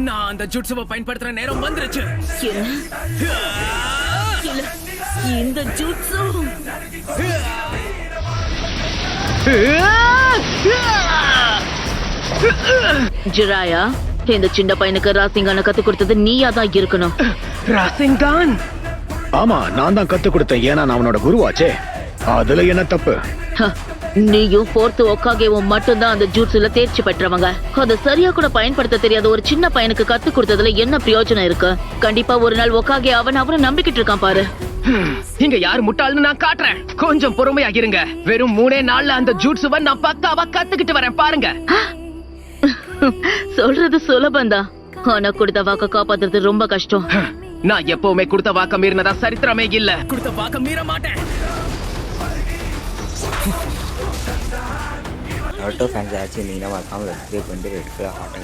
நான் அந்த ஜுட்சுவை பயன்படுத்துற நேரம் வந்துருச்சு. இந்த ஜுட்சு ஜிராயா, இந்த சின்ன பையனுக்கு ராசிங்கான கத்து கொடுத்தது நீயா தான் இருக்கணும். ராசிங்கான்? ஆமா, நான் தான் கத்து கொடுத்தேன். ஏன்னா நான் அவனோட குருவாச்சே. அதுல என்ன தப்பு? நீயும் ஃபோர்த் ஒக்காகேவும் மட்டும்தான் அந்த ஜூட்ஸ்ல தேர்ச்சி பெற்றவங்க. அதை சரியா கூட பயன்படுத்த தெரியாத ஒரு சின்ன பையனுக்கு கத்து கொடுத்ததுல என்ன பிரயோஜனம் இருக்கு? கண்டிப்பா ஒரு நாள் ஒக்காகே அவனை நம்பிக்கிட்டு இருக்கான் பாரு. இங்க யாரு முட்டாள்னு நான் காட்டுறேன். கொஞ்சம் பொறுமையா இருங்க. வெறும் 3 நாள்ல அந்த ஜூட்சுவை நான் பக்காவா கத்துக்கிட்டு வரேன் பாருங்க. சொல்றது சுலபந்தான், ஆனா கொடுத்த வாக்க காப்பாத்துறது ரொம்ப கஷ்டம். நான் எப்பவுமே கொடுத்த வாக்க மீறினதா சரித்திரமே இல்ல. கொடுத்த வாக்க மீற மாட்டேன். ஆட்டோ ஃபேன்ஸ் ஆச்சு நீங்க மறக்காம சப்ஸ்கிரைப் பண்ணிட்டு ரெட் கலர் ஹார்ட்